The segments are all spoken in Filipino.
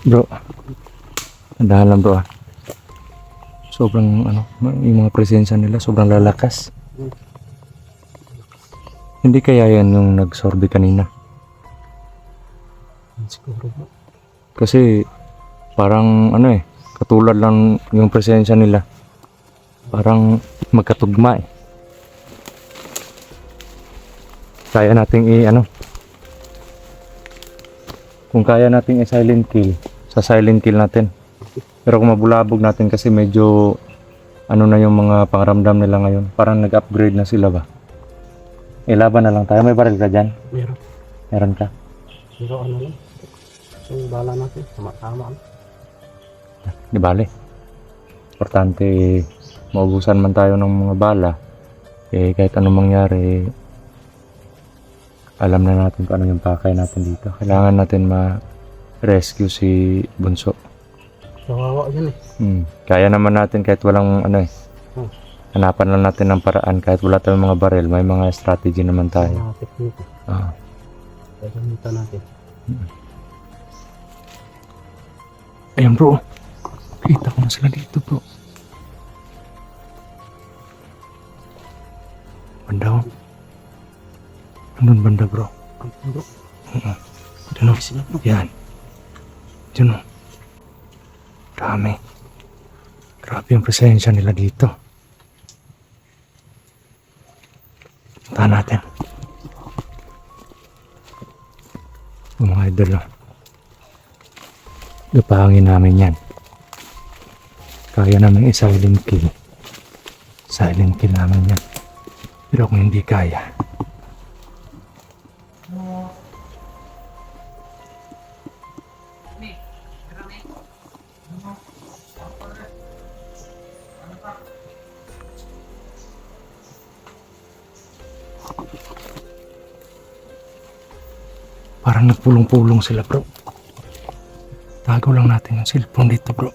Bro, andahan lang bro ah. Sobrang yung mga presensya nila sobrang lalakas. Hindi kaya yan yung nagsorbe kanina? Siguro bro. Kasi parang katulad lang yung presensya nila. Parang magkatugma eh. Kaya nating kung kaya nating i-silent kill, sa silent kill natin. Pero kung mabulabog natin kasi medyo na yung mga pangaramdam nila ngayon. Parang nag-upgrade na sila ba? Ilaban na lang tayo. May baril ka dyan? Meron. Meron ka? Pero ano lang. So, bala natin. Tama-tama lang. Di bale. Importante maubusan man tayo ng mga bala. Kahit anong mangyari, alam na natin kung ano yung pakay natin dito. Kailangan natin ma-rescue si Bunso. Kawawa yan eh. Kaya naman natin kahit walang hanapan lang natin ng paraan. Kahit wala tayong mga baril, may mga strategy naman tayo. Mga tekniko. Kaya gamitan natin. Ayan bro. Kita ko na sila dito bro. Banda oh. Andun banda bro. Bro. Diyan oh. Yan. Diyan oh. Dami. Grabe yung presensya nila dito. Puntahan natin. Yung mga idol oh. Gapangin namin yan. Kaya namin i-silent kill. Silent kill namin yan. Pero kung hindi kaya, parang nagpulong-pulong sila bro. Tago lang natin yung cellphone dito bro.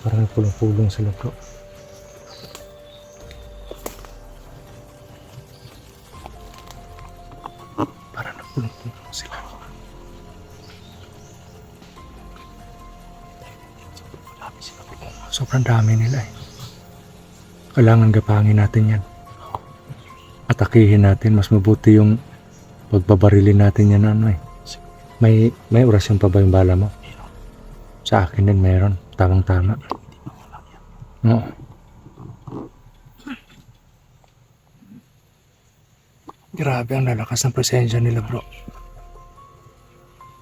Parang nagpulong-pulong sila bro. Parang nagpulong-pulong sila. Sobrang dami nila eh. Kailangan gapangin natin yan. Atakihin natin. Mas mabuti yung pagbabarilin natin yan May orasyon pa ba yung bala mo? Sa akin din meron. Tamang-tama. Oo. Grabe ang lalakas ng presensya nila bro.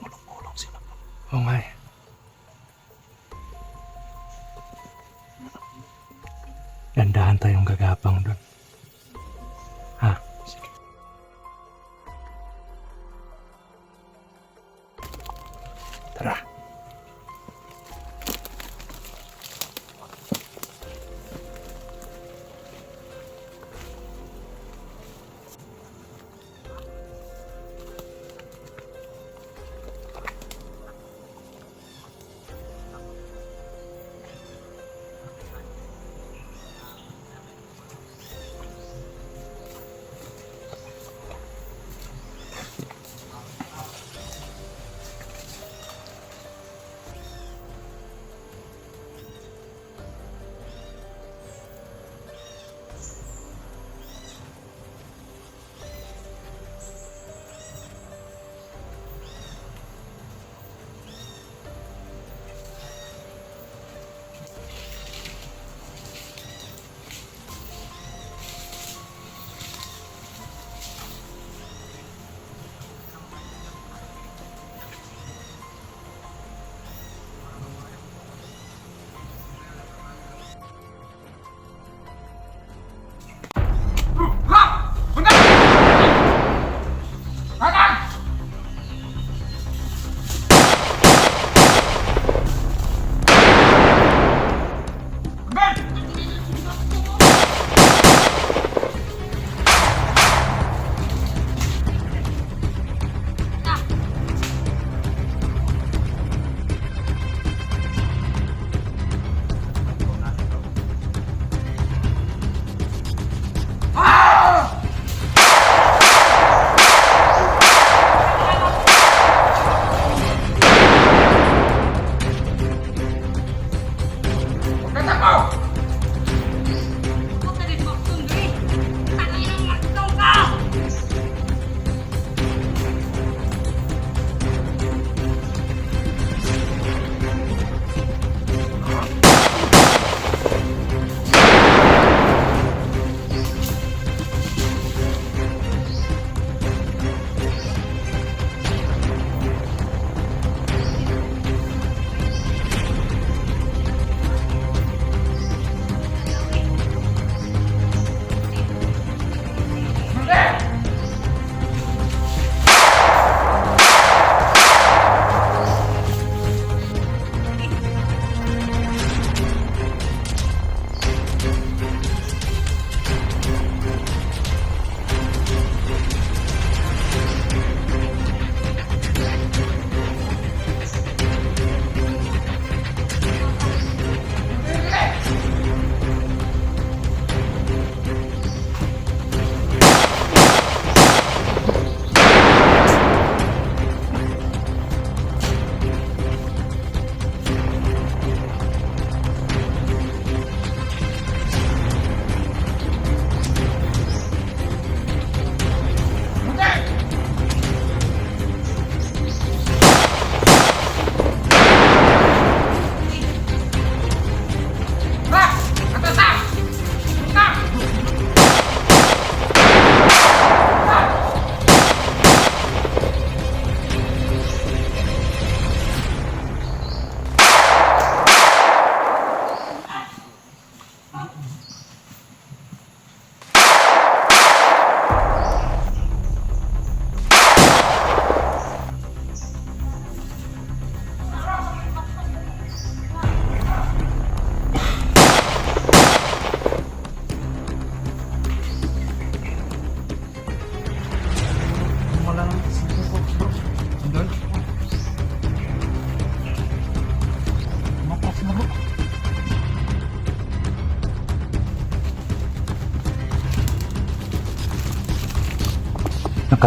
Ulong-ulong sila. Oo nga eh. Dandahan tayong gagapang doon. Ha? Sige. Tara.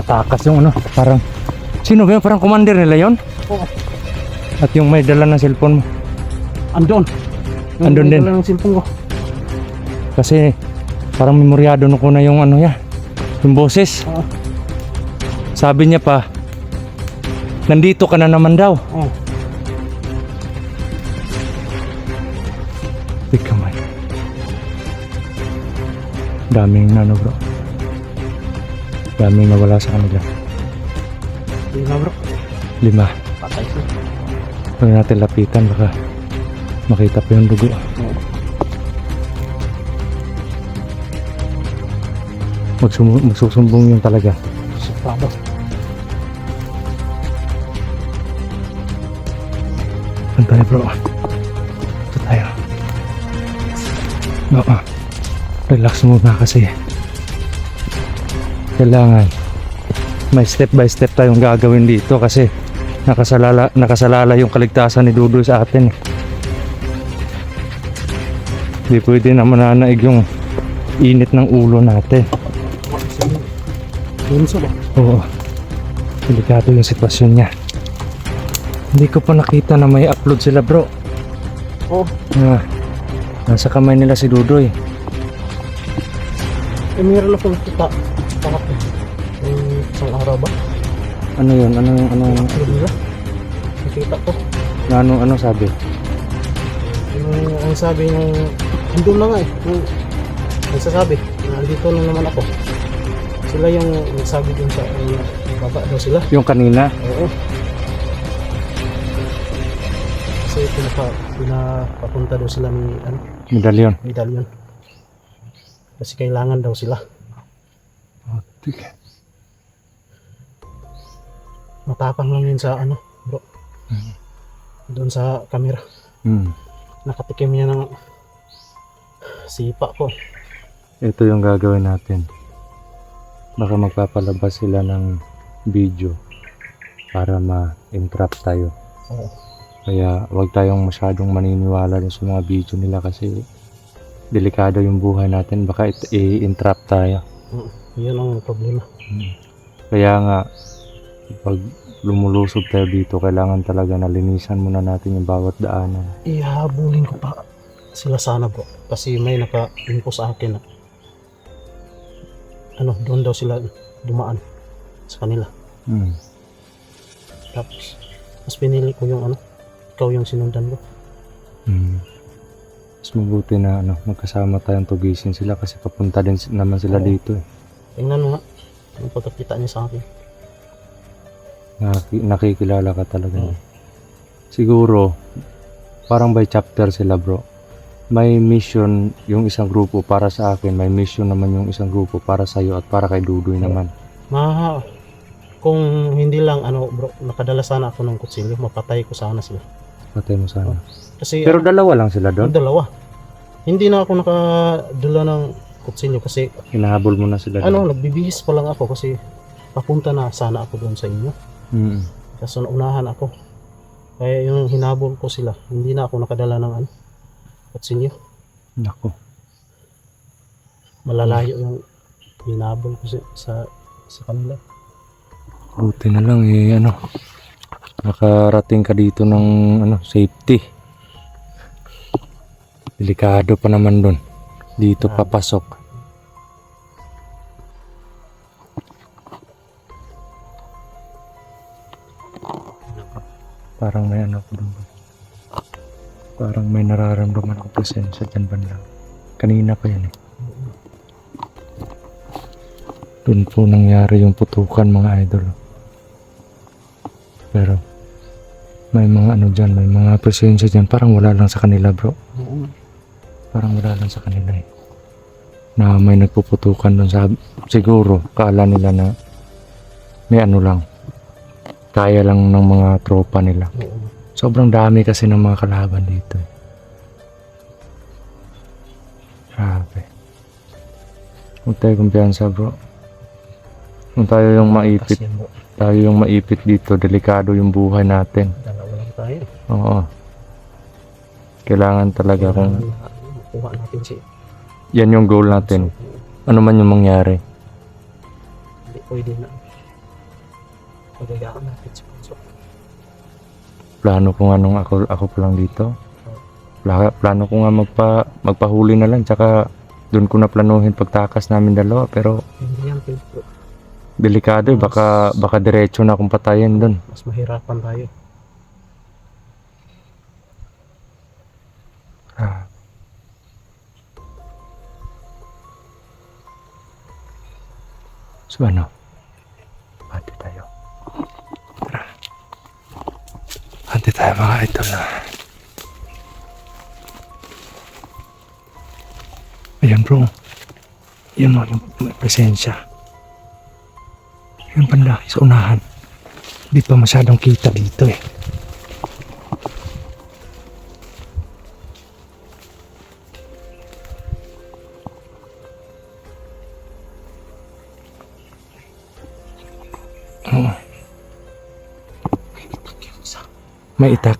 Nakatakas yung ano, parang... Sino ba yun? Parang commander nila yun? Oo. At yung may dala ng cellphone mo. Andun. Andun din. Ang cellphone ko. Kasi parang memoryado na ko na yung ano ya, yung boses. Oo. Sabi niya pa, nandito ka na naman daw. Oo. Di kamay. Daming ano bro. Daming nawala sa kanila. Hindi na bro. 5. Patay siya. Huwag natin lapitan, baka makita pa yung dugo. Oo. Magsusumbong yun talaga. Sipado. Saan tayo bro? Ito tayo. Oo. Relax muna kasi kailangan may step by step tayong gagawin dito kasi nakasalala yung kaligtasan ni Dudoy sa atin. Hindi pwede na mananaig yung init ng ulo natin. Bunso ba? Oo. Delikado yung sitwasyon niya. Hindi ko pa nakita na may upload sila bro. Oo. Nasa kamay nila si Dudoy. Eh, meron ako nakita. Kahapon. Yung isang araw ba? Ano yun? Ano Ano nila? Nakita ko. ano sabi? Ang sabi ng... Andun na nga eh. Ang sasabi. Nandito na naman ako. Sila yung nagsabi dun sa... baba daw sila. Yung kanina? Oo. Kasi pinapapunta daw sila ni Medalyon. medalyon. Kasi kailangan daw sila. Oh, tika. Matapang lang yun sa bro. Doon sa camera. Nakatikim niya ng sipa ko. Ito yung gagawin natin. Baka magpapalabas sila ng video para ma-entrap tayo. Oo. Kaya wag tayong masyadong maniniwala dun sa mga video nila kasi delikado yung buhay natin. Baka i-entrap tayo. Yun ang problema. Kaya nga, pag lumulusob tayo dito, kailangan talaga nalinisan muna natin yung bawat daanan. Ihahabulin ko pa sila sana bro. Kasi may naka-info sa akin na doon daw sila dumaan sa kanila. Tapos, mas pinili ko yung ikaw yung sinundan ko. Mas mabuti na magkasama tayong tugisin sila kasi papunta din naman sila Oo. dito eh. Tingnan mo nga, yung pagkakita niya sa akin. Nakikilala ka talaga Oo. niya. Siguro, parang by chapter sila bro. May mission yung isang grupo para sa akin, may mission naman yung isang grupo para sa'yo at para kay Dudoy naman. Kung hindi lang bro, nakadala sana ako ng kutsilyo, mapatay ko sana sila. Patay mo sana. Kasi Pero dalawa lang sila doon? dalawa. Hindi na ako nakadala ng kutsilyo kasi Hinahabol mo na sila doon? nagbibihis pa lang ako kasi papunta na sana ako doon sa inyo. Kaso naunahan ako. Kaya yung hinabol ko sila, hindi na ako nakadala ng kutsilyo. Nako. Malalayo yung hinabol ko sa kanila. Buti na lang nakarating ka dito ng safety. Delikado pa naman doon. Dito papasok. Parang may ko doon. Parang may nararamdaman ako presensya dyan banda. Kanina pa yan eh. Doon po nangyari yung putukan mga idol. Pero may mga dyan, may mga presensya dyan. Parang wala lang sa kanila bro. Parang wala lang sa kanila eh. Na may nagpuputukan doon sa... Siguro, kaala nila na may lang. Kaya lang ng mga tropa nila. Sobrang dami kasi ng mga kalaban dito. Grabe. Huwag tayo kumpiyansa bro. Kung tayo yung maipit, Kasi bro, tayo yung maipit dito, delikado yung buhay natin. dalawa lang tayo. Oo. Kailangan talaga kung Makuha natin siya. yan yung goal natin. Ano man yung mangyari. Hindi pwede na. Pagayaan natin si Ponso. Plano ko nga nung ako pa lang dito. Plano ko nga magpahuli na lang, tsaka doon ko na planuhin pagtakas namin dalawa, pero Hindi yan, Pedro. delikado eh, baka diretso na akong patayin doon. Mas mahirapan tayo. Ah. So ano? Hati tayo. Tara. Hati tayo mga idol na. Ayan bro. Yan o, yung may presensya. Yan pala, sa unahan. Hindi pa masyadong kita dito eh. Oo. May itak.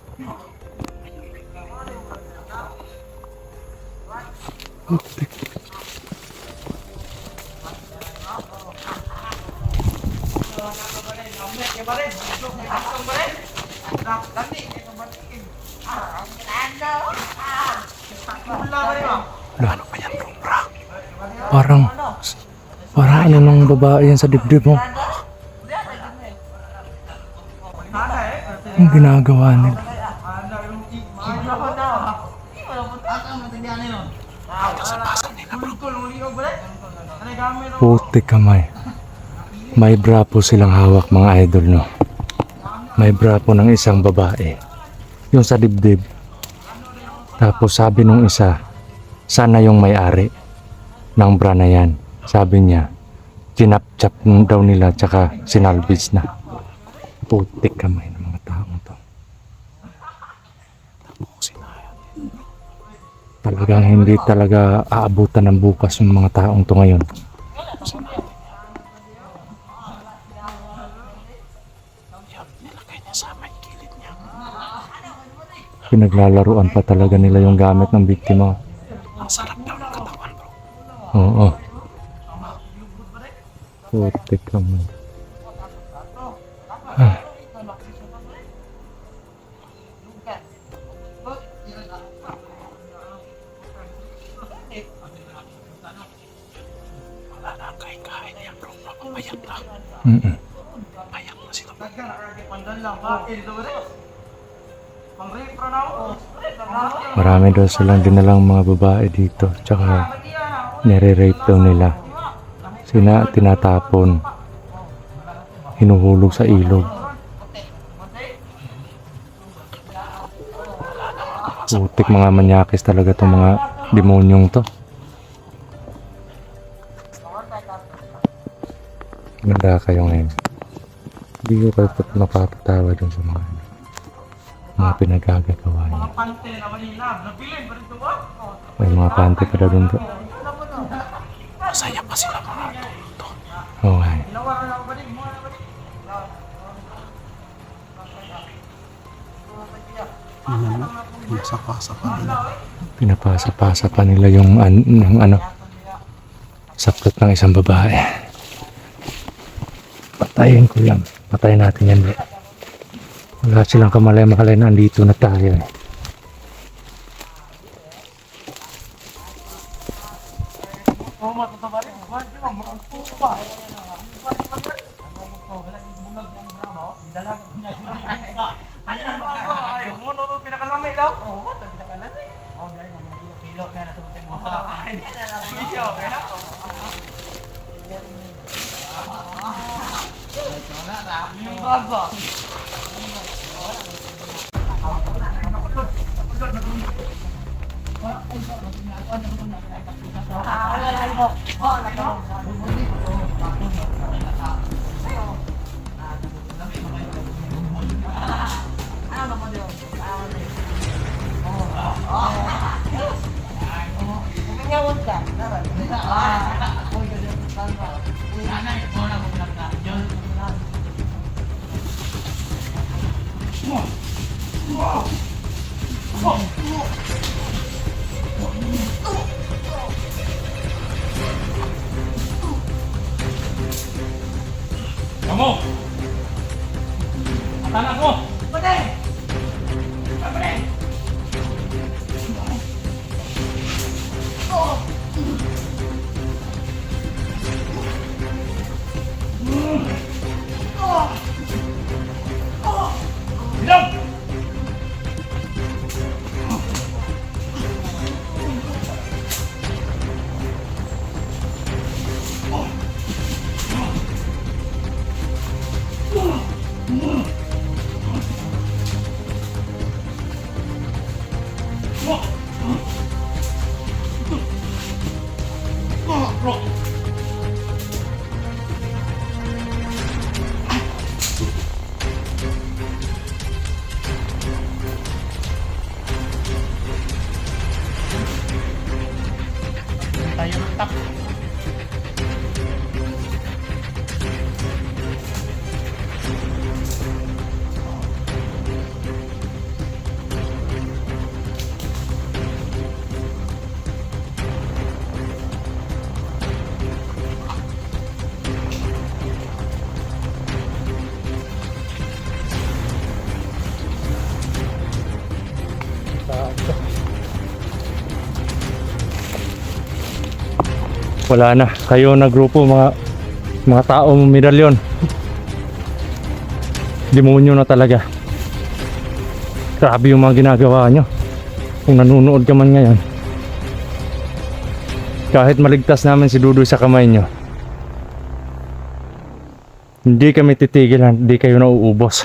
Wala pa yan, bro. Parang ano nung babae yan sa dibdib mo. Ang ginagawa nila. Putik kamay. May bra po silang hawak mga idol, no? May bra po ng isang babae. Yung sa dibdib. Tapos sabi nung isa, sana yung may-ari ng bra na yan. Sabi niya, tinapchap daw nila tsaka sinalvage na. Putik kamay ng mga taong to. Talagang hindi talaga aabutan ng bukas yung mga taong to ngayon. Pinaglalaruan pa talaga nila yung gamit ng biktima. Ang sarap daw ng katawan, bro. Oo. Putik kamay. Ah. Payak na sila. Marami daw silang dinalang mga babae dito. Tsaka nire-rape daw nila. Tinatapon. Hinuhulog sa ilog. Putik mga manyakis talaga itong mga demonyong to. Ganda kayo ngayon. Hindi ko kayo napapatawa dun sa mga pinagagagawa niya. May mga pante pa daw dun to. Masaya pa sila mga ito. Oo nga. Pinapasa-pasa pa nila yung saklot ng isang babae. Patayin ko yan. Patayin natin yan, bro. Wala silang kamalay-makalay na andito na tayo eh. Tanak mo! Patay! Patay! Bilang! Tayo ng tak. Wala na. Kayo na grupo, mga tao medalyon. Demonyo na talaga. Grabe yung mga ginagawa nyo. Kung nanonood ka man ngayon, kahit maligtas namin si Dudoy sa kamay nyo, hindi kami titigil, hindi kayo nauubos.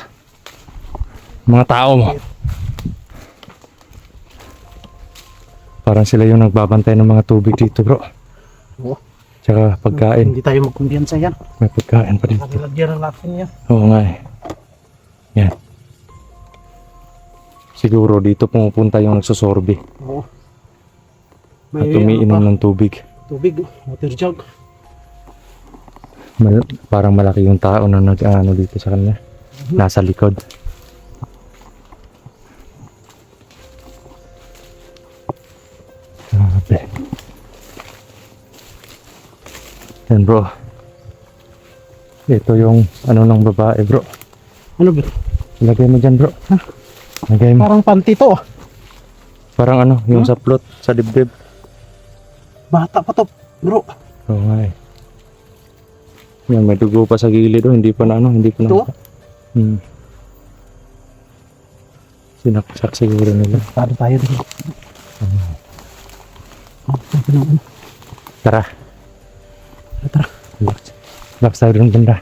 Mga tao mo. Parang sila yung nagbabantay ng mga tubig dito, bro. Oo. Tsaka pagkain. Hindi tayo magkumbiyansa yan. May pagkain pa dito. Nilagyan na natin yan. Oo nga eh. Yan. Siguro dito pumupunta yung nagsusorbe Oo. at umiinom ng tubig. Tubig, water jug. Parang malaki yung tao na nag-ano dito sa kanya. Nasa likod. Grabe. Yan bro. Ito yung ano ng babae bro. Ano ba? Lagay mo dyan bro. Ha? Lagay mo. Parang panty to. Parang ano, yung sa plot, sa dibdib. Bata pa to, bro. Oo nga eh. Yan, may dugo pa sa gilid oh. Hindi pa na ano, hindi pa na. Ito? Sinaksak siguro nila. Tayo din. Tara. Tara. Laps tayo dun banda.